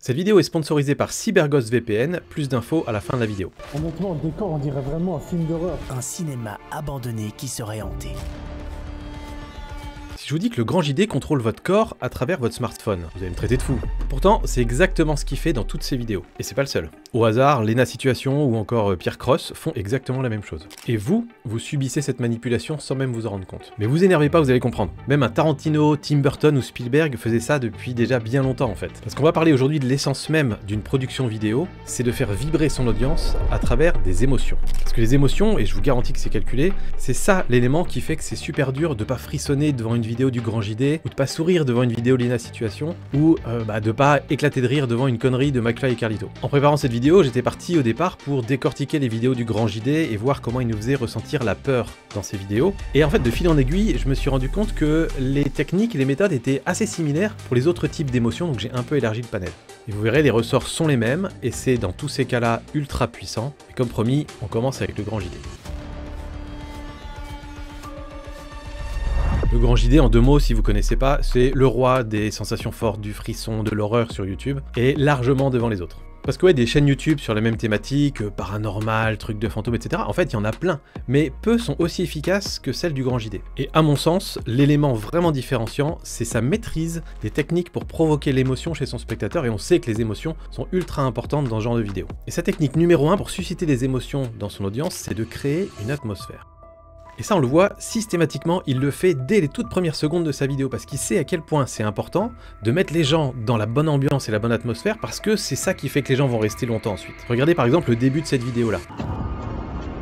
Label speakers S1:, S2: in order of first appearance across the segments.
S1: Cette vidéo est sponsorisée par CyberGhost VPN, plus d'infos à la fin de la vidéo.
S2: Honnêtement, le décor, on dirait vraiment un film d'horreur.
S3: Un cinéma abandonné qui serait hanté.
S1: Si je vous dis que le grand JD contrôle votre corps à travers votre smartphone, vous allez me traiter de fou. Pourtant, c'est exactement ce qu'il fait dans toutes ses vidéos. Et c'est pas le seul. Au hasard, Lena Situation ou encore Pierre Cross font exactement la même chose. Et vous subissez cette manipulation sans même vous en rendre compte. Mais vous énervez pas, vous allez comprendre. Même un Tarantino, Tim Burton ou Spielberg faisaient ça depuis déjà bien longtemps en fait. Parce qu'on va parler aujourd'hui de l'essence même d'une production vidéo, c'est de faire vibrer son audience à travers des émotions. Parce que les émotions, et je vous garantis que c'est calculé, c'est ça l'élément qui fait que c'est super dur de pas frissonner devant une vidéo du grand JD, ou de pas sourire devant une vidéo Lena Situation, ou de pas éclater de rire devant une connerie de McFly et Carlito. En préparant cette vidéo, j'étais parti au départ pour décortiquer les vidéos du grand JD et voir comment il nous faisait ressentir la peur dans ces vidéos. Et en fait, de fil en aiguille, je me suis rendu compte que les techniques et les méthodes étaient assez similaires pour les autres types d'émotions, donc j'ai un peu élargi le panel. Et vous verrez, les ressorts sont les mêmes, et c'est dans tous ces cas-là ultra puissant. Et comme promis, on commence avec le grand JD. Le grand JD, en deux mots, si vous connaissez pas, c'est le roi des sensations fortes, du frisson, de l'horreur sur YouTube, et largement devant les autres. Parce que ouais, des chaînes YouTube sur la même thématique, paranormal, trucs de fantômes, etc., en fait, il y en a plein, mais peu sont aussi efficaces que celles du grand JD. Et à mon sens, l'élément vraiment différenciant, c'est sa maîtrise des techniques pour provoquer l'émotion chez son spectateur, et on sait que les émotions sont ultra importantes dans ce genre de vidéo. Et sa technique numéro 1 pour susciter des émotions dans son audience, c'est de créer une atmosphère. Et ça, on le voit systématiquement, il le fait dès les toutes premières secondes de sa vidéo, parce qu'il sait à quel point c'est important de mettre les gens dans la bonne ambiance et la bonne atmosphère, parce que c'est ça qui fait que les gens vont rester longtemps ensuite. Regardez par exemple le début de cette vidéo-là.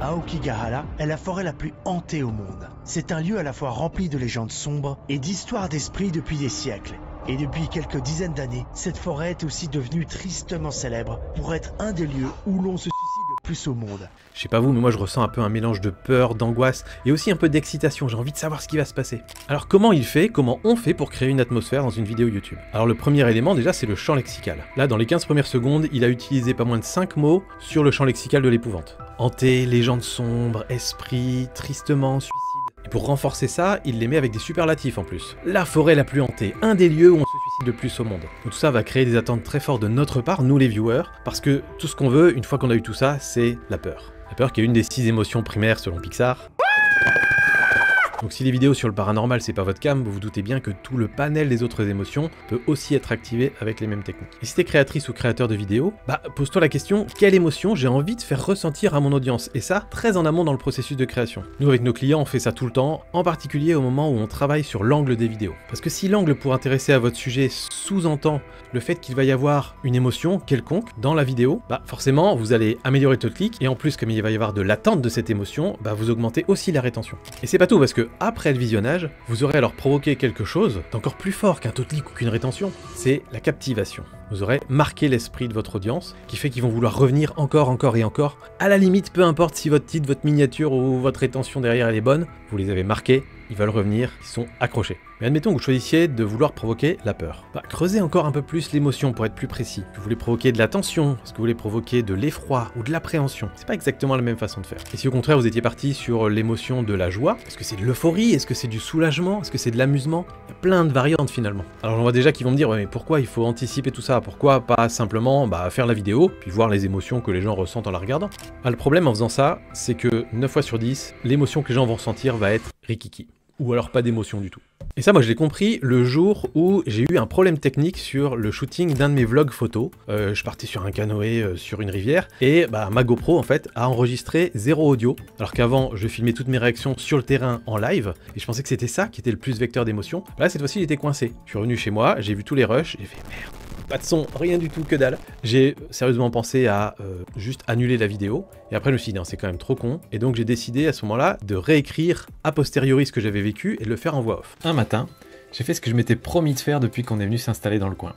S4: Aokigahara est la forêt la plus hantée au monde. C'est un lieu à la fois rempli de légendes sombres et d'histoires d'esprit depuis des siècles. Et depuis quelques dizaines d'années, cette forêt est aussi devenue tristement célèbre pour être un des lieux où l'on se suicide le plus au monde.
S1: Je sais pas vous, mais moi je ressens un peu un mélange de peur, d'angoisse et aussi un peu d'excitation, j'ai envie de savoir ce qui va se passer. Alors comment on fait pour créer une atmosphère dans une vidéo YouTube? Alors le premier élément déjà, c'est le champ lexical. Là, dans les 15 premières secondes, il a utilisé pas moins de 5 mots sur le champ lexical de l'épouvante. Hanté, légende sombre, esprit, tristement, suicide. Et pour renforcer ça, il les met avec des superlatifs en plus. La forêt la plus hantée, un des lieux où on se suicide le plus au monde. Donc tout ça va créer des attentes très fortes de notre part, nous les viewers, parce que tout ce qu'on veut, une fois qu'on a eu tout ça, c'est la peur. La peur qui est une des 6 émotions primaires selon Pixar. Donc si les vidéos sur le paranormal c'est pas votre cam, vous vous doutez bien que tout le panel des autres émotions peut aussi être activé avec les mêmes techniques. Et si t'es créatrice ou créateur de vidéos, pose-toi la question, quelle émotion j'ai envie de faire ressentir à mon audience? Et ça, très en amont dans le processus de création. Nous avec nos clients, on fait ça tout le temps, en particulier au moment où on travaille sur l'angle des vidéos. Parce que si l'angle pour intéresser à votre sujet sous-entend le fait qu'il va y avoir une émotion quelconque dans la vidéo, forcément vous allez améliorer le taux de clic, et en plus comme il va y avoir de l'attente de cette émotion, vous augmentez aussi la rétention. Et c'est pas tout, parce que après le visionnage, vous aurez alors provoqué quelque chose d'encore plus fort qu'un taux de clic ou qu'une rétention, c'est la captivation. Vous aurez marqué l'esprit de votre audience, qui fait qu'ils vont vouloir revenir encore et encore. À la limite, peu importe si votre titre, votre miniature ou votre rétention derrière elle est bonne, vous les avez marqués, ils veulent revenir, ils sont accrochés. Mais admettons que vous choisissiez de vouloir provoquer la peur. Creusez encore un peu plus l'émotion pour être plus précis. Est-ce que vous voulez provoquer de la tension? Est-ce que vous voulez provoquer de l'effroi ou de l'appréhension? C'est pas exactement la même façon de faire. Et si au contraire vous étiez parti sur l'émotion de la joie, est-ce que c'est de l'euphorie? Est-ce que c'est du soulagement? Est-ce que c'est de l'amusement? Il y a plein de variantes finalement. Alors j'en vois déjà qui vont me dire, ouais, mais pourquoi il faut anticiper tout ça? Pourquoi pas simplement faire la vidéo, puis voir les émotions que les gens ressentent en la regardant? Le problème en faisant ça, c'est que 9 fois sur 10, l'émotion que les gens vont ressentir va être rikiki. Ou alors pas d'émotion du tout. Et ça, moi je l'ai compris le jour où j'ai eu un problème technique sur le shooting d'un de mes vlogs photos. Je partais sur un canoë sur une rivière, et ma GoPro en fait a enregistré 0 audio, alors qu'avant je filmais toutes mes réactions sur le terrain en live, et je pensais que c'était ça qui était le plus vecteur d'émotion. Là cette fois-ci il était coincé. Je suis revenu chez moi, j'ai vu tous les rushs, j'ai fait merde. Pas de son, rien du tout, que dalle. J'ai sérieusement pensé à juste annuler la vidéo, et après je me suis dit non, c'est quand même trop con, et donc j'ai décidé à ce moment-là de réécrire a posteriori ce que j'avais vécu et de le faire en voix off. Un matin, j'ai fait ce que je m'étais promis de faire depuis qu'on est venu s'installer dans le coin.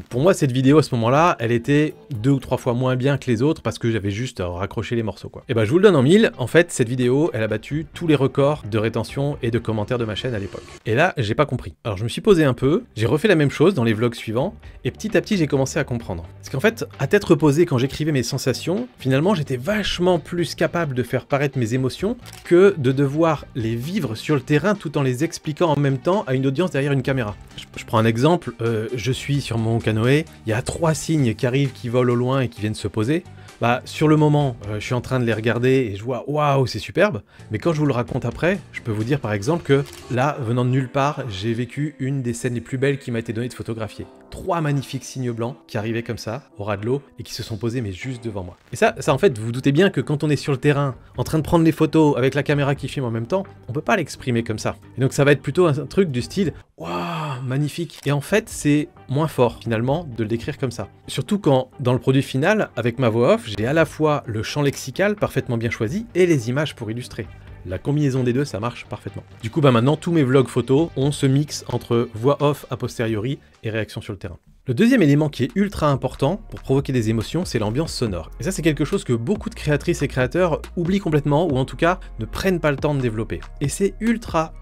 S1: Pour moi, cette vidéo à ce moment-là, elle était 2 ou 3 fois moins bien que les autres parce que j'avais juste raccroché les morceaux quoi. Et je vous le donne en mille, en fait, cette vidéo, elle a battu tous les records de rétention et de commentaires de ma chaîne à l'époque. Et là, j'ai pas compris. Alors je me suis posé un peu, j'ai refait la même chose dans les vlogs suivants, et petit à petit, j'ai commencé à comprendre. Parce qu'en fait, à tête reposée, quand j'écrivais mes sensations, finalement, j'étais vachement plus capable de faire paraître mes émotions que de devoir les vivre sur le terrain tout en les expliquant en même temps à une audience derrière derrière une caméra. Je prends un exemple, je suis sur mon canoë, il y a 3 cygnes qui arrivent, qui volent au loin et qui viennent se poser. Bah, sur le moment, je suis en train de les regarder et je vois waouh, c'est superbe. Mais quand je vous le raconte après, je peux vous dire par exemple que là, venant de nulle part, j'ai vécu une des scènes les plus belles qui m'a été donnée de photographier. 3 magnifiques cygnes blancs qui arrivaient comme ça, au ras de l'eau, et qui se sont posés mais juste devant moi. Et ça en fait, vous vous doutez bien que quand on est sur le terrain, en train de prendre les photos avec la caméra qui filme en même temps, on peut pas l'exprimer comme ça. Et donc ça va être plutôt un truc du style waouh, magnifique. Et en fait, c'est moins fort finalement de le décrire comme ça. Surtout quand, dans le produit final, avec ma voix off, j'ai à la fois le champ lexical parfaitement bien choisi et les images pour illustrer. La combinaison des deux, ça marche parfaitement. Du coup, maintenant, tous mes vlogs photos ont ce mix entre voix off a posteriori et réaction sur le terrain. Le deuxième élément qui est ultra important pour provoquer des émotions, c'est l'ambiance sonore. Et ça, c'est quelque chose que beaucoup de créatrices et créateurs oublient complètement, ou en tout cas, ne prennent pas le temps de développer. Et c'est ultra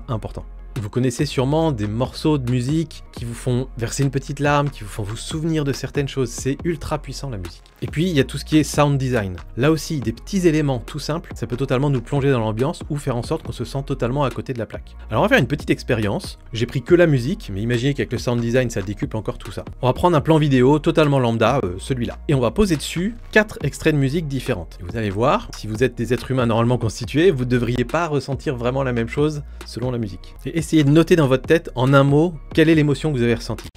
S1: important. Vous connaissez sûrement des morceaux de musique qui vous font verser une petite larme, qui vous font vous souvenir de certaines choses. C'est ultra puissant la musique. Et puis il y a tout ce qui est sound design. Là aussi, des petits éléments tout simples, ça peut totalement nous plonger dans l'ambiance ou faire en sorte qu'on se sent totalement à côté de la plaque. Alors on va faire une petite expérience. J'ai pris que la musique, mais imaginez qu'avec le sound design, ça décuple encore tout ça. On va prendre un plan vidéo totalement lambda, celui-là. Et on va poser dessus 4 extraits de musique différentes. Et vous allez voir, si vous êtes des êtres humains normalement constitués, vous ne devriez pas ressentir vraiment la même chose selon la musique. Et essayez de noter dans votre tête, en un mot, quelle est l'émotion que vous avez ressentie.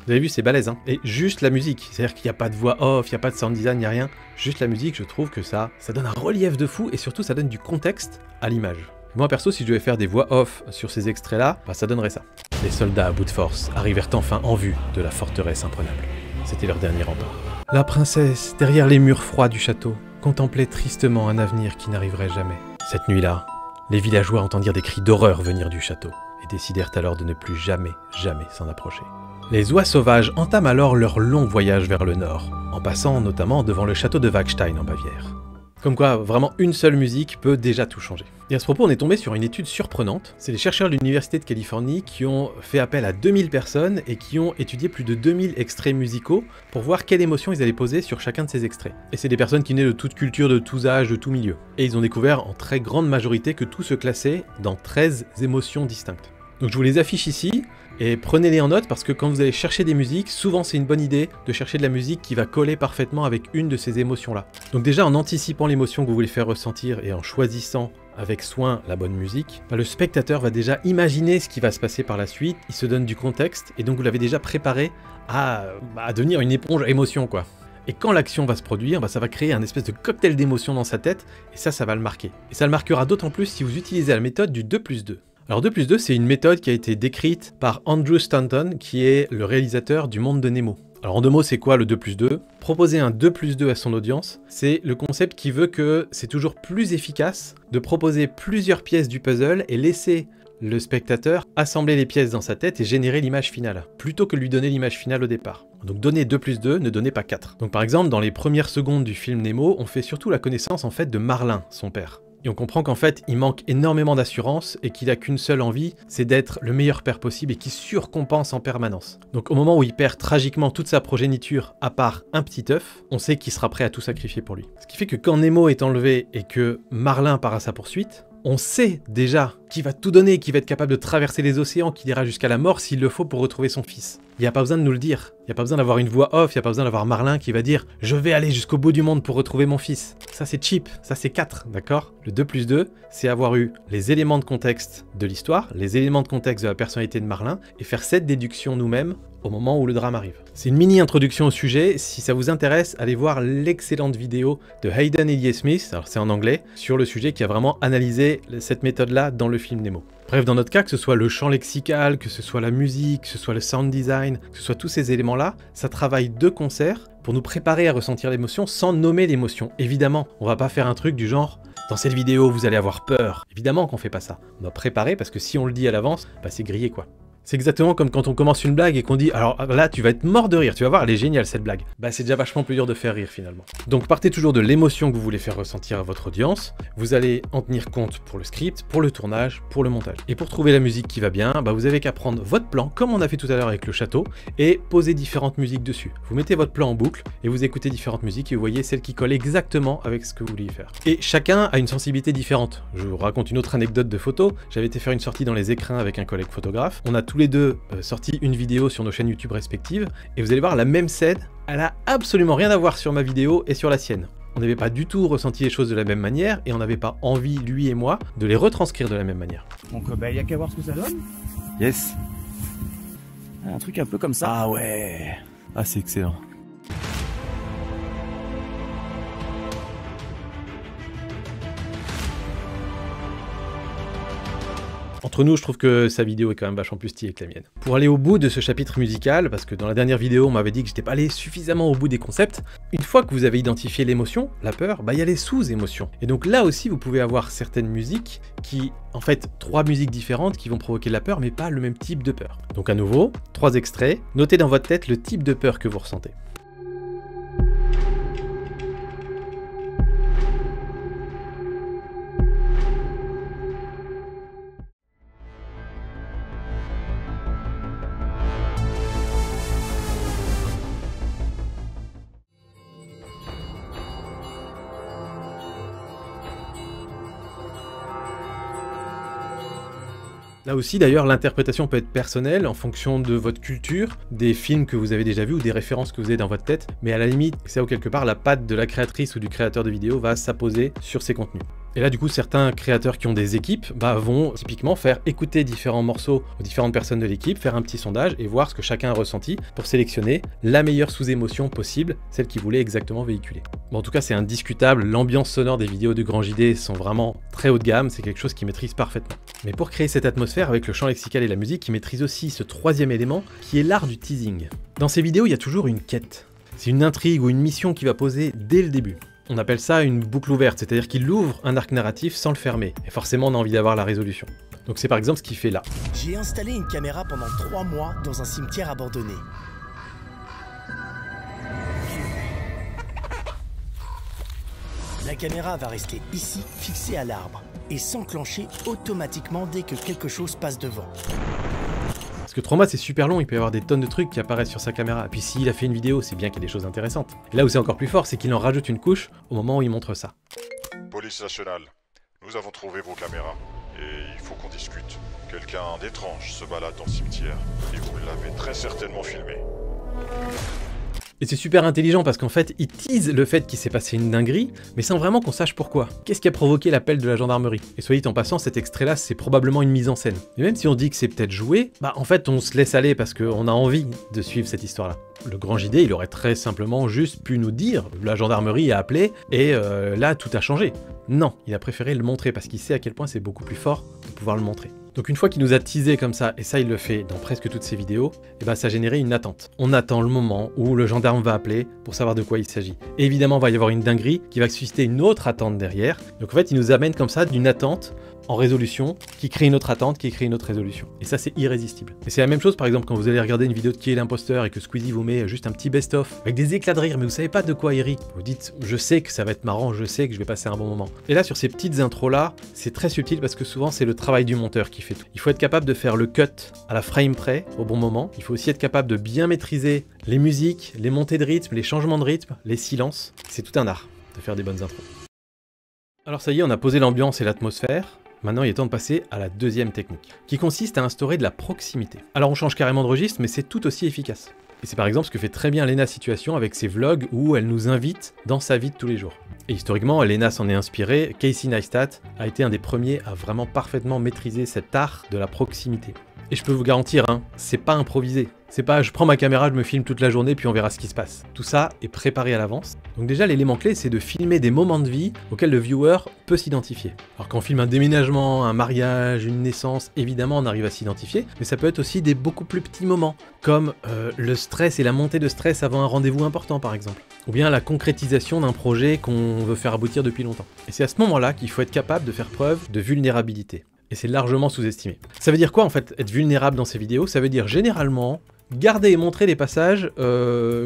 S1: Vous avez vu, c'est balèze, hein. Et juste la musique, c'est-à-dire qu'il n'y a pas de voix off, il n'y a pas de sound design, il n'y a rien. Juste la musique, je trouve que ça donne un relief de fou et surtout ça donne du contexte à l'image. Moi perso, si je devais faire des voix off sur ces extraits-là, bah, ça donnerait ça. Les soldats à bout de force arrivèrent enfin en vue de la forteresse imprenable. C'était leur dernier rempart. La princesse, derrière les murs froids du château, contemplait tristement un avenir qui n'arriverait jamais. Cette nuit-là, les villageois entendirent des cris d'horreur venir du château et décidèrent alors de ne plus jamais s'en approcher. Les oies sauvages entament alors leur long voyage vers le nord, en passant notamment devant le château de Wachstein en Bavière. Comme quoi, vraiment une seule musique peut déjà tout changer. Et à ce propos, on est tombé sur une étude surprenante. C'est les chercheurs de l'Université de Californie qui ont fait appel à 2000 personnes et qui ont étudié plus de 2000 extraits musicaux pour voir quelle émotion ils allaient poser sur chacun de ces extraits. Et c'est des personnes qui venaient de toute culture, de tous âges, de tout milieu. Et ils ont découvert en très grande majorité que tout se classait dans 13 émotions distinctes. Donc je vous les affiche ici. Et prenez-les en note parce que quand vous allez chercher des musiques, souvent c'est une bonne idée de chercher de la musique qui va coller parfaitement avec une de ces émotions-là. Donc déjà en anticipant l'émotion que vous voulez faire ressentir et en choisissant avec soin la bonne musique, bah, le spectateur va déjà imaginer ce qui va se passer par la suite, il se donne du contexte et donc vous l'avez déjà préparé à devenir une éponge à émotion quoi. Et quand l'action va se produire, bah, ça va créer un espèce de cocktail d'émotions dans sa tête et ça va le marquer. Et ça le marquera d'autant plus si vous utilisez la méthode du 2+2. Alors 2+2, c'est une méthode qui a été décrite par Andrew Stanton, qui est le réalisateur du Monde de Nemo. Alors en 2 mots, c'est quoi le 2+2 ? Proposer un 2+2 à son audience, c'est le concept qui veut que c'est toujours plus efficace de proposer plusieurs pièces du puzzle et laisser le spectateur assembler les pièces dans sa tête et générer l'image finale, plutôt que de lui donner l'image finale au départ. Donc donner 2+2, ne donnez pas 4. Donc par exemple, dans les premières secondes du film Nemo, on fait surtout la connaissance en fait de Marlin, son père. Et on comprend qu'en fait, il manque énormément d'assurance et qu'il a qu'une seule envie, c'est d'être le meilleur père possible et qu'il surcompense en permanence. Donc au moment où il perd tragiquement toute sa progéniture, à part un petit œuf, on sait qu'il sera prêt à tout sacrifier pour lui. Ce qui fait que quand Nemo est enlevé et que Marlin part à sa poursuite, on sait déjà qu'il va tout donner, qu'il va être capable de traverser les océans, qu'il ira jusqu'à la mort s'il le faut pour retrouver son fils. Il n'y a pas besoin de nous le dire. Il n'y a pas besoin d'avoir une voix off, il n'y a pas besoin d'avoir Marlin qui va dire « Je vais aller jusqu'au bout du monde pour retrouver mon fils ». Ça c'est cheap, ça c'est 4, d'accord ? Le 2+2, c'est avoir eu les éléments de contexte de l'histoire, les éléments de contexte de la personnalité de Marlin, et faire cette déduction nous-mêmes au moment où le drame arrive. C'est une mini-introduction au sujet, si ça vous intéresse, allez voir l'excellente vidéo de Hayden Elliott-Smith, alors c'est en anglais, sur le sujet qui a vraiment analysé cette méthode-là dans le film Nemo. Bref, dans notre cas, que ce soit le champ lexical, que ce soit la musique, que ce soit le sound design, que ce soit tous ces éléments-là, ça travaille de concert pour nous préparer à ressentir l'émotion sans nommer l'émotion. Évidemment, on va pas faire un truc du genre « Dans cette vidéo, vous allez avoir peur ». Évidemment qu'on fait pas ça. On doit préparer parce que si on le dit à l'avance, bah c'est grillé quoi. C'est exactement comme quand on commence une blague et qu'on dit « Alors là, tu vas être mort de rire, tu vas voir, elle est géniale cette blague. » Bah c'est déjà vachement plus dur de faire rire finalement. Donc partez toujours de l'émotion que vous voulez faire ressentir à votre audience. Vous allez en tenir compte pour le script, pour le tournage, pour le montage. Et pour trouver la musique qui va bien, bah vous avez qu'à prendre votre plan, comme on a fait tout à l'heure avec le château, et poser différentes musiques dessus. Vous mettez votre plan en boucle et vous écoutez différentes musiques et vous voyez celle qui colle exactement avec ce que vous vouliez faire. Et chacun a une sensibilité différente. Je vous raconte une autre anecdote de photo. J'avais été faire une sortie dans les écrins avec un collègue photographe. On a tous les deux sorti une vidéo sur nos chaînes YouTube respectives et vous allez voir la même scène, elle a absolument rien à voir sur ma vidéo et sur la sienne. On n'avait pas du tout ressenti les choses de la même manière et on n'avait pas envie, lui et moi, de les retranscrire de la même manière.
S5: Donc bah y a qu'à voir ce que ça donne. Yes. Un truc un peu comme ça.
S3: Ah ouais.
S5: Ah c'est excellent.
S1: Entre nous, je trouve que sa vidéo est quand même vachement plus stylée que la mienne. Pour aller au bout de ce chapitre musical, parce que dans la dernière vidéo, on m'avait dit que j'étais pas allé suffisamment au bout des concepts, une fois que vous avez identifié l'émotion, la peur, bah il y a les sous-émotions. Et donc là aussi, vous pouvez avoir certaines musiques qui, en fait, 3 musiques différentes qui vont provoquer de la peur, mais pas le même type de peur. Donc à nouveau, 3 extraits, notez dans votre tête le type de peur que vous ressentez. Là aussi d'ailleurs l'interprétation peut être personnelle en fonction de votre culture, des films que vous avez déjà vus ou des références que vous avez dans votre tête, mais à la limite, c'est où quelque part la patte de la créatrice ou du créateur de vidéo va s'apposer sur ces contenus. Et là du coup certains créateurs qui ont des équipes vont typiquement faire écouter différents morceaux aux différentes personnes de l'équipe, faire un petit sondage et voir ce que chacun a ressenti pour sélectionner la meilleure sous-émotion possible, celle qu'ils voulaient exactement véhiculer. Bon en tout cas c'est indiscutable, l'ambiance sonore des vidéos de Grand JD sont vraiment très haut de gamme, c'est quelque chose qu'ils maîtrisent parfaitement. Mais pour créer cette atmosphère avec le chant lexical et la musique, ils maîtrisent aussi ce 3e élément qui est l'art du teasing. Dans ces vidéos il y a toujours une quête, c'est une intrigue ou une mission qui va poser dès le début. On appelle ça une boucle ouverte, c'est-à-dire qu'il ouvre un arc narratif sans le fermer. Et forcément, on a envie d'avoir la résolution. Donc c'est par exemple ce qu'il fait là.
S3: J'ai installé une caméra pendant 3 mois dans un cimetière abandonné. La caméra va rester ici, fixée à l'arbre, et s'enclencher automatiquement dès que quelque chose passe devant.
S1: Parce que 3 mois c'est super long, il peut y avoir des tonnes de trucs qui apparaissent sur sa caméra. Et puis s'il a fait une vidéo, c'est bien qu'il y ait des choses intéressantes. Et là où c'est encore plus fort, c'est qu'il en rajoute une couche au moment où il montre ça.
S6: Police nationale, nous avons trouvé vos caméras. Et il faut qu'on discute. Quelqu'un d'étrange se balade dans le cimetière. Et vous l'avez très certainement filmé.
S1: Et c'est super intelligent parce qu'en fait, il tease le fait qu'il s'est passé une dinguerie, mais sans vraiment qu'on sache pourquoi. Qu'est-ce qui a provoqué l'appel de la gendarmerie? Et soit dit en passant, cet extrait-là, c'est probablement une mise en scène. Et même si on dit que c'est peut-être joué, bah en fait, on se laisse aller parce qu'on a envie de suivre cette histoire-là. Le Grand JD, il aurait très simplement juste pu nous dire « la gendarmerie a appelé et là, tout a changé ». Non, il a préféré le montrer parce qu'il sait à quel point c'est beaucoup plus fort de pouvoir le montrer. Donc une fois qu'il nous a teasé comme ça, et ça il le fait dans presque toutes ses vidéos, et ben ça a généré une attente. On attend le moment où le gendarme va appeler pour savoir de quoi il s'agit. Et évidemment, il va y avoir une dinguerie qui va susciter une autre attente derrière. Donc en fait, il nous amène comme ça d'une attente en résolution, qui crée une autre attente, qui crée une autre résolution. Et ça, c'est irrésistible. Et c'est la même chose, par exemple, quand vous allez regarder une vidéo de Qui est l'imposteur et que Squeezie vous met juste un petit best-of avec des éclats de rire, mais vous savez pas de quoi il rit. Vous dites, je sais que ça va être marrant, je sais que je vais passer un bon moment. Et là, sur ces petites intros-là, c'est très subtil parce que souvent, c'est le travail du monteur qui fait tout. Il faut être capable de faire le cut à la frame près, au bon moment. Il faut aussi être capable de bien maîtriser les musiques, les montées de rythme, les changements de rythme, les silences. C'est tout un art de faire des bonnes intros. Alors ça y est, on a posé l'ambiance et l'atmosphère. Maintenant, il est temps de passer à la deuxième technique, qui consiste à instaurer de la proximité. Alors on change carrément de registre, mais c'est tout aussi efficace. Et c'est par exemple ce que fait très bien Lena Situation avec ses vlogs où elle nous invite dans sa vie de tous les jours. Et historiquement, Lena s'en est inspirée, Casey Neistat a été un des premiers à vraiment parfaitement maîtriser cet art de la proximité. Et je peux vous garantir, hein, c'est pas improvisé. C'est pas je prends ma caméra, je me filme toute la journée puis on verra ce qui se passe. Tout ça est préparé à l'avance. Donc déjà l'élément clé c'est de filmer des moments de vie auxquels le viewer peut s'identifier. Alors quand on filme un déménagement, un mariage, une naissance, évidemment on arrive à s'identifier, mais ça peut être aussi des beaucoup plus petits moments, comme le stress et la montée de stress avant un rendez-vous important par exemple. Ou bien la concrétisation d'un projet qu'on veut faire aboutir depuis longtemps. Et c'est à ce moment-là qu'il faut être capable de faire preuve de vulnérabilité. Et et c'est largement sous-estimé. Ça veut dire quoi en fait, être vulnérable dans ces vidéos? Ça veut dire généralement garder et montrer les passages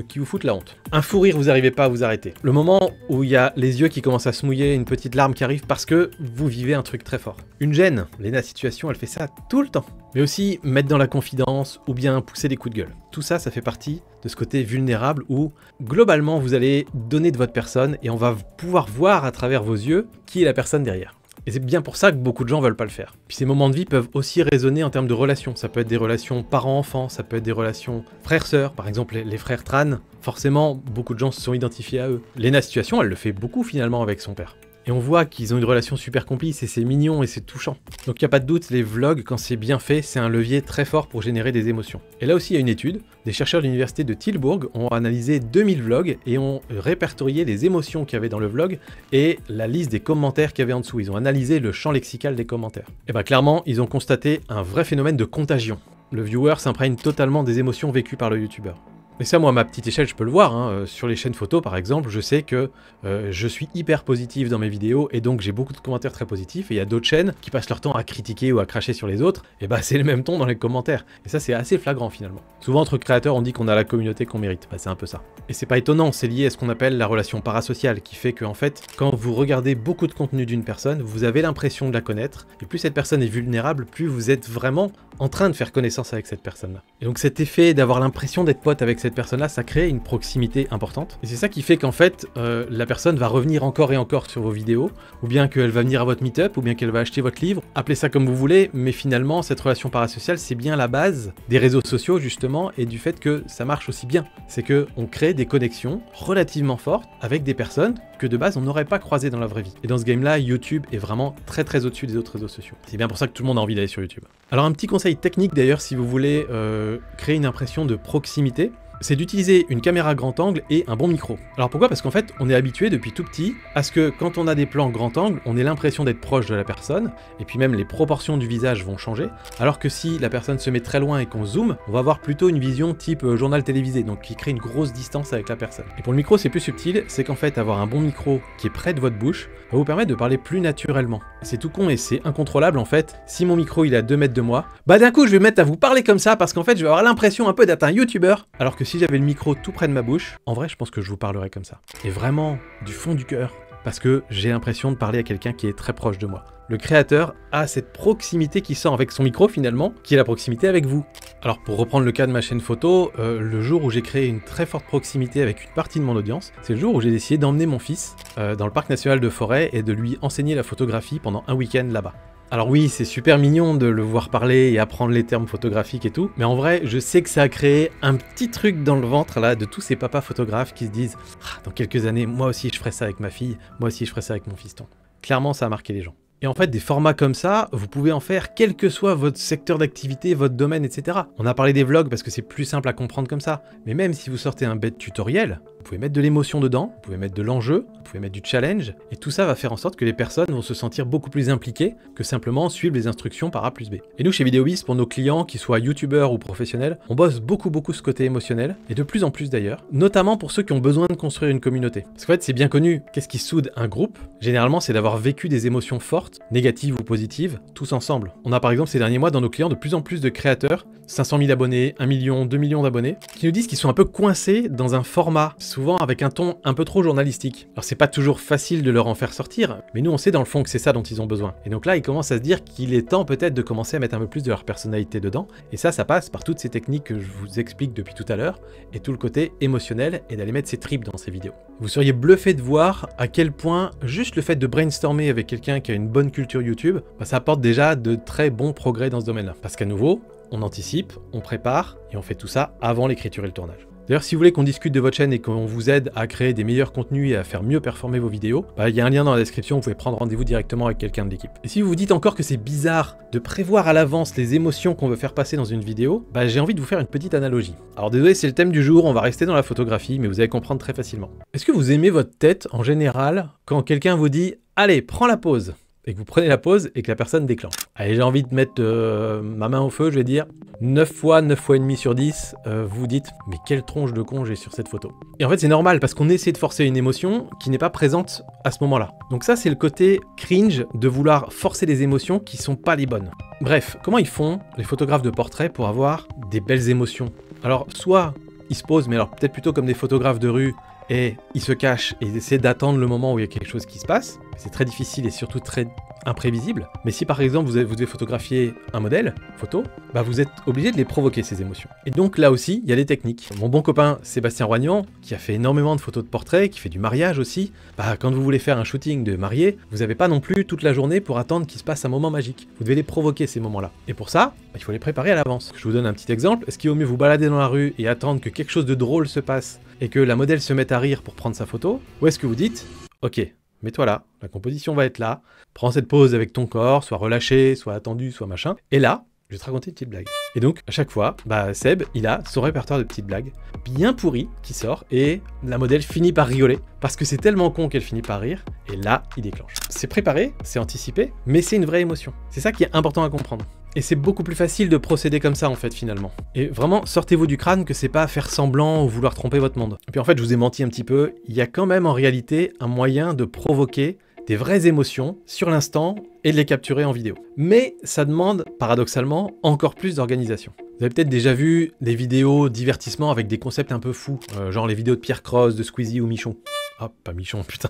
S1: qui vous foutent la honte. Un fou rire, vous n'arrivez pas à vous arrêter. Le moment où il y a les yeux qui commencent à se mouiller, une petite larme qui arrive parce que vous vivez un truc très fort. Une gêne, Lena Situation, elle fait ça tout le temps. Mais aussi mettre dans la confidence ou bien pousser des coups de gueule. Tout ça, ça fait partie de ce côté vulnérable où globalement vous allez donner de votre personne et on va pouvoir voir à travers vos yeux qui est la personne derrière. Et c'est bien pour ça que beaucoup de gens veulent pas le faire. Puis ces moments de vie peuvent aussi résonner en termes de relations. Ça peut être des relations parents-enfants, ça peut être des relations frères-sœurs. Par exemple, les frères Tran, forcément, beaucoup de gens se sont identifiés à eux. Lena Situation, elle le fait beaucoup finalement avec son père. Et on voit qu'ils ont une relation super complice et c'est mignon et c'est touchant. Donc il n'y a pas de doute, les vlogs, quand c'est bien fait, c'est un levier très fort pour générer des émotions. Et là aussi, il y a une étude. Des chercheurs de l'université de Tilburg ont analysé 2000 vlogs et ont répertorié les émotions qu'il y avait dans le vlog et la liste des commentaires qu'il y avait en dessous. Ils ont analysé le champ lexical des commentaires. Et bien clairement, ils ont constaté un vrai phénomène de contagion. Le viewer s'imprègne totalement des émotions vécues par le youtubeur. Et ça, moi, à ma petite échelle, je peux le voir. Hein. Sur les chaînes photos, par exemple, je sais que je suis hyper positif dans mes vidéos et donc j'ai beaucoup de commentaires très positifs. Et il y a d'autres chaînes qui passent leur temps à critiquer ou à cracher sur les autres. Et bah, c'est le même ton dans les commentaires. Et ça, c'est assez flagrant finalement. Souvent, entre créateurs, on dit qu'on a la communauté qu'on mérite. Bah, c'est un peu ça. Et c'est pas étonnant, c'est lié à ce qu'on appelle la relation parasociale, qui fait qu'en fait, quand vous regardez beaucoup de contenu d'une personne, vous avez l'impression de la connaître. Et plus cette personne est vulnérable, plus vous êtes vraiment en train de faire connaissance avec cette personne-là. Et donc cet effet d'avoir l'impression d'être pote avec cette personne-là, ça crée une proximité importante. Et c'est ça qui fait qu'en fait, la personne va revenir encore et encore sur vos vidéos, ou bien qu'elle va venir à votre meet-up, ou bien qu'elle va acheter votre livre. Appelez ça comme vous voulez, mais finalement, cette relation parasociale, c'est bien la base des réseaux sociaux, justement, et du fait que ça marche aussi bien. C'est qu'on crée des connexions relativement fortes avec des personnes que de base, on n'aurait pas croisées dans la vraie vie. Et dans ce game-là, YouTube est vraiment très très au-dessus des autres réseaux sociaux. C'est bien pour ça que tout le monde a envie d'aller sur YouTube. Alors un petit conseil technique d'ailleurs, si vous voulez créer une impression de proximité, c'est d'utiliser une caméra grand angle et un bon micro. Alors pourquoi? Parce qu'en fait, on est habitué depuis tout petit à ce que quand on a des plans grand angle, on ait l'impression d'être proche de la personne, et puis même les proportions du visage vont changer, alors que si la personne se met très loin et qu'on zoome, on va avoir plutôt une vision type journal télévisé, donc qui crée une grosse distance avec la personne. Et pour le micro, c'est plus subtil, c'est qu'en fait, avoir un bon micro qui est près de votre bouche va vous permettre de parler plus naturellement. C'est tout con et c'est incontrôlable en fait. Si mon micro il est à 2 mètres de moi, bah d'un coup je vais me mettre à vous parler comme ça parce qu'en fait je vais avoir l'impression un peu d'être un youtubeur, alors que si j'avais le micro tout près de ma bouche, en vrai je pense que je vous parlerais comme ça. Et vraiment du fond du cœur, parce que j'ai l'impression de parler à quelqu'un qui est très proche de moi. Le créateur a cette proximité qui sort avec son micro finalement, qui est la proximité avec vous. Alors pour reprendre le cas de ma chaîne photo, le jour où j'ai créé une très forte proximité avec une partie de mon audience, c'est le jour où j'ai décidé d'emmener mon fils dans le parc national de Forêt et de lui enseigner la photographie pendant un week-end là-bas. Alors oui, c'est super mignon de le voir parler et apprendre les termes photographiques et tout, mais en vrai, je sais que ça a créé un petit truc dans le ventre là de tous ces papas photographes qui se disent « Dans quelques années, moi aussi je ferai ça avec ma fille, moi aussi je ferai ça avec mon fiston ». Clairement, ça a marqué les gens. Et en fait, des formats comme ça, vous pouvez en faire quel que soit votre secteur d'activité, votre domaine, etc. On a parlé des vlogs parce que c'est plus simple à comprendre comme ça. Mais même si vous sortez un bête tutoriel, vous pouvez mettre de l'émotion dedans, vous pouvez mettre de l'enjeu, vous pouvez mettre du challenge, et tout ça va faire en sorte que les personnes vont se sentir beaucoup plus impliquées que simplement suivre les instructions par A plus B. Et nous, chez VideoBiz, pour nos clients, qu'ils soient youtubeurs ou professionnels, on bosse beaucoup ce côté émotionnel, et de plus en plus d'ailleurs, notamment pour ceux qui ont besoin de construire une communauté. Parce qu'en fait, c'est bien connu, qu'est-ce qui soude un groupe? Généralement, c'est d'avoir vécu des émotions fortes, négatives ou positives, tous ensemble. On a par exemple ces derniers mois dans nos clients de plus en plus de créateurs, 500 000 abonnés, 1 million, 2 millions d'abonnés, qui nous disent qu'ils sont un peu coincés dans un format, souvent avec un ton un peu trop journalistique. Alors c'est pas toujours facile de leur en faire sortir, mais nous on sait dans le fond que c'est ça dont ils ont besoin. Et donc là, ils commencent à se dire qu'il est temps peut-être de commencer à mettre un peu plus de leur personnalité dedans, et ça passe par toutes ces techniques que je vous explique depuis tout à l'heure, et tout le côté émotionnel, et d'aller mettre ses tripes dans ces vidéos. Vous seriez bluffé de voir à quel point juste le fait de brainstormer avec quelqu'un qui a une bonne culture YouTube, ça apporte déjà de très bons progrès dans ce domaine-là. Parce qu'à nouveau, on anticipe, on prépare, et on fait tout ça avant l'écriture et le tournage. D'ailleurs, si vous voulez qu'on discute de votre chaîne et qu'on vous aide à créer des meilleurs contenus et à faire mieux performer vos vidéos, il y a un lien dans la description, vous pouvez prendre rendez-vous directement avec quelqu'un de l'équipe. Et si vous vous dites encore que c'est bizarre de prévoir à l'avance les émotions qu'on veut faire passer dans une vidéo, j'ai envie de vous faire une petite analogie. Alors désolé, c'est le thème du jour, on va rester dans la photographie, mais vous allez comprendre très facilement. Est-ce que vous aimez votre tête en général quand quelqu'un vous dit « Allez, prends la pause » et que vous prenez la pose et que la personne déclenche. Allez, j'ai envie de mettre ma main au feu, je vais dire 9 fois et demi sur 10, vous dites mais quelle tronche de con j'ai sur cette photo. Et en fait c'est normal parce qu'on essaie de forcer une émotion qui n'est pas présente à ce moment-là. Donc ça c'est le côté cringe de vouloir forcer des émotions qui sont pas les bonnes. Bref, comment ils font les photographes de portrait pour avoir des belles émotions? Alors soit ils se posent, mais alors peut-être plutôt comme des photographes de rue, et ils se cachent et ils essaient d'attendre le moment où il y a quelque chose qui se passe. C'est très difficile et surtout très imprévisible. Mais si par exemple vous devez photographier un modèle photo, bah vous êtes obligé de les provoquer ces émotions. Et donc là aussi, il y a des techniques. Mon bon copain Sébastien Roignan, qui a fait énormément de photos de portraits, qui fait du mariage aussi, bah quand vous voulez faire un shooting de marié, vous n'avez pas non plus toute la journée pour attendre qu'il se passe un moment magique. Vous devez les provoquer ces moments-là. Et pour ça, bah, il faut les préparer à l'avance. Je vous donne un petit exemple. Est-ce qu'il vaut mieux vous balader dans la rue et attendre que quelque chose de drôle se passe et que la modèle se mette à rire pour prendre sa photo? Ou est-ce que vous dites, ok, mets-toi là, la composition va être là, prends cette pose avec ton corps, soit relâché, soit attendu, soit machin, et là, je vais te raconter une petite blague. Et donc, à chaque fois, bah, Seb, il a son répertoire de petites blagues bien pourries qui sort, et la modèle finit par rigoler, parce que c'est tellement con qu'elle finit par rire, et là, il déclenche. C'est préparé, c'est anticipé, mais c'est une vraie émotion. C'est ça qui est important à comprendre. Et c'est beaucoup plus facile de procéder comme ça en fait finalement. Et vraiment, sortez-vous du crâne que c'est pas faire semblant ou vouloir tromper votre monde. Et puis en fait, je vous ai menti un petit peu, il y a quand même en réalité un moyen de provoquer des vraies émotions sur l'instant et de les capturer en vidéo. Mais ça demande, paradoxalement, encore plus d'organisation. Vous avez peut-être déjà vu des vidéos divertissement avec des concepts un peu fous, genre les vidéos de Pierre Cross, de Squeezie ou Michon. Ah, pas Michon, putain.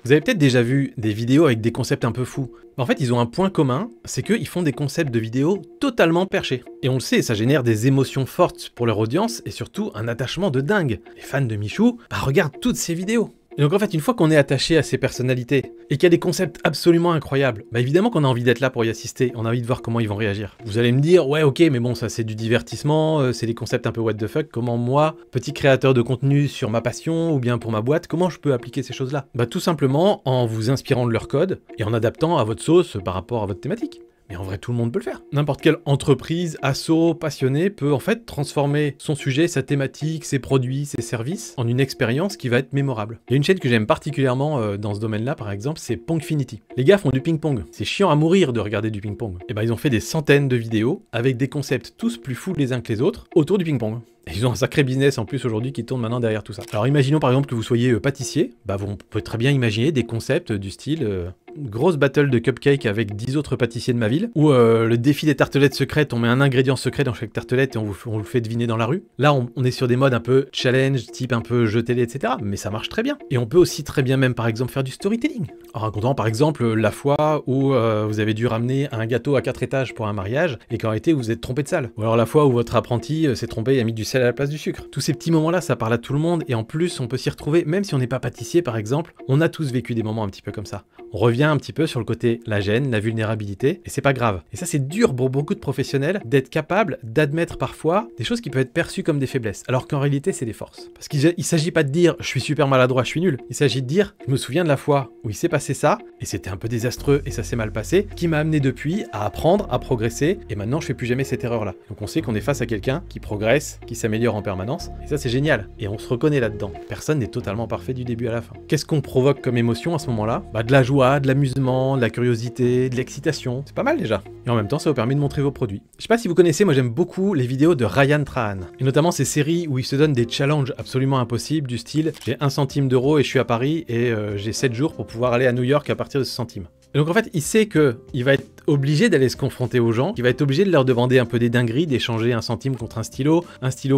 S1: Vous avez peut-être déjà vu des vidéos avec des concepts un peu fous. En fait, ils ont un point commun, c'est qu'ils font des concepts de vidéos totalement perchés. Et on le sait, ça génère des émotions fortes pour leur audience et surtout un attachement de dingue. Les fans de Michou, bah, regardent toutes ces vidéos. Et donc en fait, une fois qu'on est attaché à ces personnalités et qu'il y a des concepts absolument incroyables, bah évidemment qu'on a envie d'être là pour y assister, on a envie de voir comment ils vont réagir. Vous allez me dire, ouais ok, mais bon ça c'est du divertissement, c'est des concepts un peu what the fuck, comment moi, petit créateur de contenu sur ma passion ou bien pour ma boîte, comment je peux appliquer ces choses-là? Bah tout simplement en vous inspirant de leur code et en adaptant à votre sauce par rapport à votre thématique. Mais en vrai, tout le monde peut le faire. N'importe quelle entreprise, asso, passionné peut en fait transformer son sujet, sa thématique, ses produits, ses services en une expérience qui va être mémorable. Il y a une chaîne que j'aime particulièrement dans ce domaine-là, par exemple, c'est Pongfinity. Les gars font du ping-pong. C'est chiant à mourir de regarder du ping-pong. Et ben ils ont fait des centaines de vidéos avec des concepts tous plus fous les uns que les autres autour du ping-pong. Et ils ont un sacré business en plus aujourd'hui qui tourne maintenant derrière tout ça. Alors imaginons par exemple que vous soyez pâtissier, bah on peut très bien imaginer des concepts du style grosse battle de cupcake avec 10 autres pâtissiers de ma ville, ou le défi des tartelettes secrètes, on met un ingrédient secret dans chaque tartelette et on le fait deviner dans la rue. Là on est sur des modes un peu challenge, type un peu jeu télé, etc. Mais ça marche très bien. Et on peut aussi très bien même par exemple faire du storytelling. En racontant par exemple la fois où vous avez dû ramener un gâteau à 4 étages pour un mariage et qu'en réalité vous êtes trompé de salle. Ou alors la fois où votre apprenti s'est trompé et a mis du sel à la place du sucre. Tous ces petits moments-là, ça parle à tout le monde et en plus, on peut s'y retrouver, même si on n'est pas pâtissier par exemple, on a tous vécu des moments un petit peu comme ça. On revient un petit peu sur le côté la gêne, la vulnérabilité, et c'est pas grave. Et ça, c'est dur pour beaucoup de professionnels d'être capable d'admettre parfois des choses qui peuvent être perçues comme des faiblesses, alors qu'en réalité, c'est des forces. Parce qu'il s'agit pas de dire je suis super maladroit, je suis nul. Il s'agit de dire je me souviens de la fois où il s'est passé ça, et c'était un peu désastreux et ça s'est mal passé, qui m'a amené depuis à apprendre, à progresser, et maintenant je fais plus jamais cette erreur-là. Donc on sait qu'on est face à quelqu'un qui progresse, qui s'améliore en permanence, et ça c'est génial, et on se reconnaît là-dedans. Personne n'est totalement parfait du début à la fin. Qu'est-ce qu'on provoque comme émotion à ce moment-là? Bah de la joie, de l'amusement, de la curiosité, de l'excitation, c'est pas mal déjà. Et en même temps ça vous permet de montrer vos produits. Je sais pas si vous connaissez, moi j'aime beaucoup les vidéos de Ryan Trahan, et notamment ces séries où il se donne des challenges absolument impossibles du style j'ai 1 centime d'euro et je suis à Paris et j'ai 7 jours pour pouvoir aller à New York à partir de ce centime. Et donc en fait, il sait qu'il va être obligé d'aller se confronter aux gens, qu'il va être obligé de leur demander un peu des dingueries, d'échanger 1 centime contre un stylo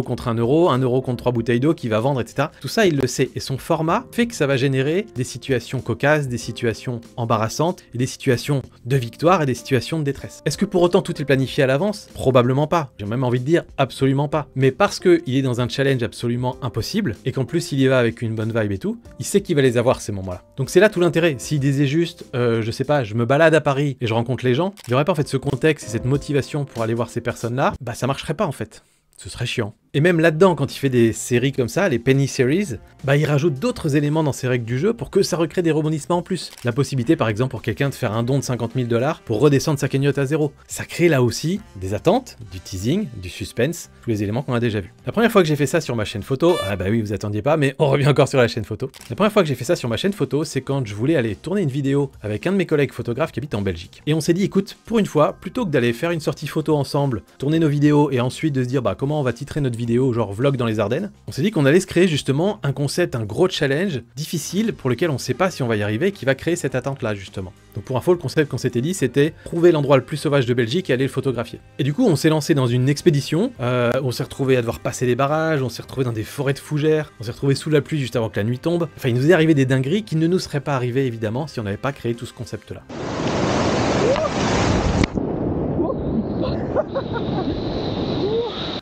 S1: contre 1 euro contre 3 bouteilles d'eau qu'il va vendre, etc. Tout ça, il le sait. Et son format fait que ça va générer des situations cocasses, des situations embarrassantes, et des situations de victoire et des situations de détresse. Est-ce que pour autant tout est planifié à l'avance? Probablement pas. J'ai même envie de dire absolument pas. Mais parce qu'il est dans un challenge absolument impossible, et qu'en plus il y va avec une bonne vibe et tout, il sait qu'il va les avoir ces moments-là. Donc c'est là tout l'intérêt. S'il disait juste, je sais pas, je me balade à Paris et je rencontre les gens, il n'y aurait pas en fait ce contexte et cette motivation pour aller voir ces personnes-là, bah ça marcherait pas en fait. Ce serait chiant. Et même là-dedans, quand il fait des séries comme ça, les Penny Series, bah il rajoute d'autres éléments dans ses règles du jeu pour que ça recrée des rebondissements en plus. La possibilité par exemple pour quelqu'un de faire un don de 50 000 $ pour redescendre sa cagnotte à zéro. Ça crée là aussi des attentes, du teasing, du suspense, tous les éléments qu'on a déjà vus. La première fois que j'ai fait ça sur ma chaîne photo, ah bah oui vous attendiez pas, mais on revient encore sur la chaîne photo. La première fois que j'ai fait ça sur ma chaîne photo, c'est quand je voulais aller tourner une vidéo avec un de mes collègues photographes qui habite en Belgique. Et on s'est dit écoute, pour une fois, plutôt que d'aller faire une sortie photo ensemble, tourner nos vidéos et ensuite de se dire bah comment on va titrer notre vidéo, genre vlog dans les Ardennes, on s'est dit qu'on allait se créer justement un concept, un gros challenge difficile pour lequel on ne sait pas si on va y arriver, qui va créer cette attente là justement. Donc pour info, le concept qu'on s'était dit c'était trouver l'endroit le plus sauvage de Belgique et aller le photographier. Et du coup on s'est lancé dans une expédition, on s'est retrouvé à devoir passer des barrages, on s'est retrouvé dans des forêts de fougères, on s'est retrouvé sous la pluie juste avant que la nuit tombe. Enfin il nous est arrivé des dingueries qui ne nous seraient pas arrivées évidemment si on n'avait pas créé tout ce concept là.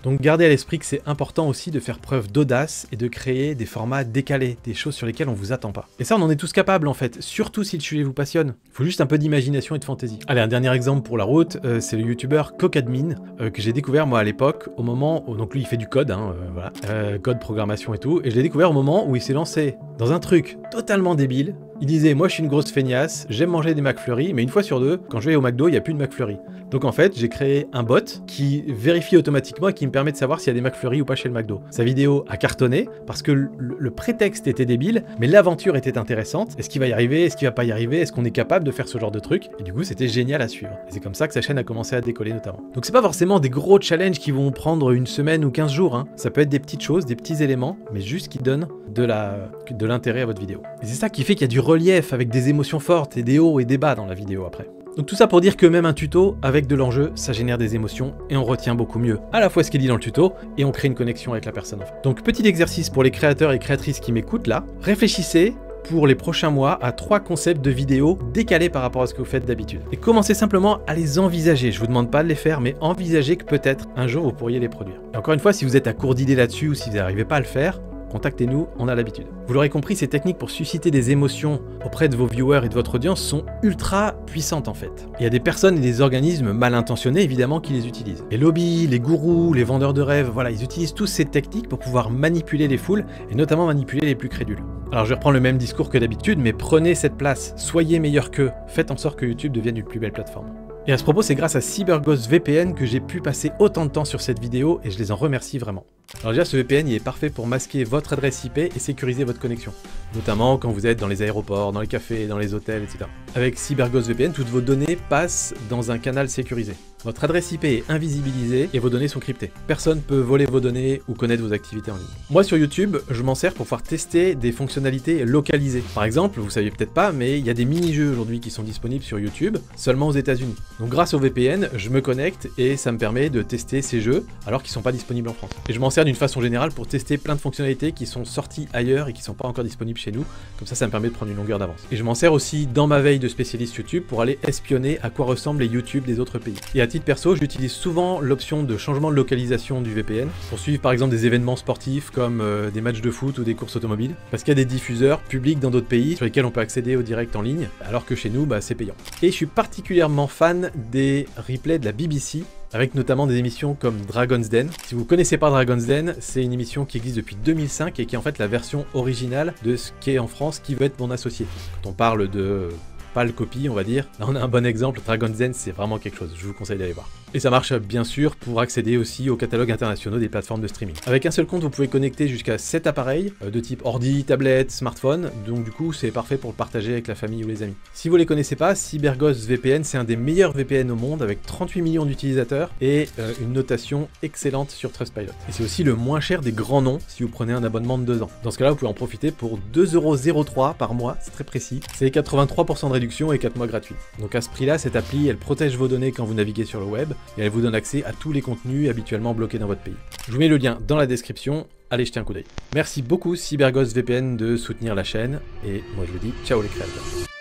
S1: Donc gardez à l'esprit que c'est important aussi de faire preuve d'audace et de créer des formats décalés, des choses sur lesquelles on vous attend pas. Et ça on en est tous capables en fait, surtout si le sujet vous passionne. Il faut juste un peu d'imagination et de fantaisie. Allez, un dernier exemple pour la route, c'est le youtubeur Cocadmin que j'ai découvert moi à l'époque, au moment où, donc lui il fait du code, voilà, code, programmation et tout, et je l'ai découvert au moment où il s'est lancé dans un truc totalement débile. Il disait moi je suis une grosse feignasse, j'aime manger des McFlurry, mais une fois sur deux, quand je vais au McDo, il n'y a plus de McFlurry. Donc en fait, j'ai créé un bot qui vérifie automatiquement et qui me permet de savoir s'il y a des McFlurry ou pas chez le McDo. Sa vidéo a cartonné parce que le prétexte était débile, mais l'aventure était intéressante. Est-ce qu'il va y arriver? Est-ce qu'il va pas y arriver? Est-ce qu'on est capable de faire ce genre de truc? Et du coup, c'était génial à suivre. Et c'est comme ça que sa chaîne a commencé à décoller notamment. Donc c'est pas forcément des gros challenges qui vont prendre une semaine ou 15 jours. Ça peut être des petites choses, des petits éléments, mais juste qui donnent de l'intérêt à votre vidéo. Et c'est ça qui fait qu'il y a du relief avec des émotions fortes et des hauts et des bas dans la vidéo après. Donc tout ça pour dire que même un tuto avec de l'enjeu, ça génère des émotions et on retient beaucoup mieux à la fois ce qui est dit dans le tuto et on crée une connexion avec la personne en fait. Donc petit exercice pour les créateurs et créatrices qui m'écoutent là, réfléchissez pour les prochains mois à 3 concepts de vidéos décalés par rapport à ce que vous faites d'habitude. Et commencez simplement à les envisager. Je vous demande pas de les faire, mais envisagez que peut-être un jour vous pourriez les produire. Et encore une fois, si vous êtes à court d'idées là-dessus ou si vous n'arrivez pas à le faire, contactez-nous, on a l'habitude. Vous l'aurez compris, ces techniques pour susciter des émotions auprès de vos viewers et de votre audience sont ultra puissantes en fait. Il y a des personnes et des organismes mal intentionnés évidemment qui les utilisent. Les lobbies, les gourous, les vendeurs de rêves, voilà, ils utilisent tous ces techniques pour pouvoir manipuler les foules et notamment manipuler les plus crédules. Alors je vais reprendre le même discours que d'habitude, mais prenez cette place, soyez meilleurs qu'eux, faites en sorte que YouTube devienne une plus belle plateforme. Et à ce propos, c'est grâce à CyberGhost VPN que j'ai pu passer autant de temps sur cette vidéo et je les en remercie vraiment. Alors déjà, ce VPN il est parfait pour masquer votre adresse IP et sécuriser votre connexion, notamment quand vous êtes dans les aéroports, dans les cafés, dans les hôtels, etc. Avec CyberGhost VPN, toutes vos données passent dans un canal sécurisé. Votre adresse IP est invisibilisée et vos données sont cryptées. Personne ne peut voler vos données ou connaître vos activités en ligne. Moi sur YouTube, je m'en sers pour pouvoir tester des fonctionnalités localisées. Par exemple, vous saviez peut-être pas, mais il y a des mini-jeux aujourd'hui qui sont disponibles sur YouTube, seulement aux États-Unis. Donc grâce au VPN, je me connecte et ça me permet de tester ces jeux alors qu'ils ne sont pas disponibles en France. Et je m'en sers d'une façon générale pour tester plein de fonctionnalités qui sont sorties ailleurs et qui ne sont pas encore disponibles chez nous. Comme ça me permet de prendre une longueur d'avance. Et je m'en sers aussi dans ma veille de spécialiste YouTube pour aller espionner à quoi ressemblent les YouTube des autres pays. Et à titre perso, j'utilise souvent l'option de changement de localisation du VPN pour suivre par exemple des événements sportifs comme des matchs de foot ou des courses automobiles, parce qu'il y a des diffuseurs publics dans d'autres pays sur lesquels on peut accéder au direct en ligne, alors que chez nous, c'est payant. Et je suis particulièrement fan des replays de la BBC, avec notamment des émissions comme Dragon's Den. Si vous connaissez pas Dragon's Den, c'est une émission qui existe depuis 2005 et qui est en fait la version originale de ce qu'est en France Qui veut être mon associé. Quand on parle de pâle copie, on va dire, là on a un bon exemple, Dragon's Den c'est vraiment quelque chose, je vous conseille d'aller voir. Et ça marche bien sûr pour accéder aussi au catalogue internationaux des plateformes de streaming. Avec un seul compte, vous pouvez connecter jusqu'à 7 appareils de type ordi, tablette, smartphone, donc du coup c'est parfait pour le partager avec la famille ou les amis. Si vous les connaissez pas, CyberGhost VPN c'est un des meilleurs VPN au monde avec 38 millions d'utilisateurs et une notation excellente sur Trustpilot. Et c'est aussi le moins cher des grands noms si vous prenez un abonnement de 2 ans. Dans ce cas-là, vous pouvez en profiter pour 2,03 € par mois, c'est très précis. C'est 83% de réduction et 4 mois gratuits. Donc à ce prix-là, cette appli, elle protège vos données quand vous naviguez sur le web et elle vous donne accès à tous les contenus habituellement bloqués dans votre pays. Je vous mets le lien dans la description, allez jeter un coup d'œil. Merci beaucoup CyberGhost VPN de soutenir la chaîne et moi je vous dis ciao les créateurs.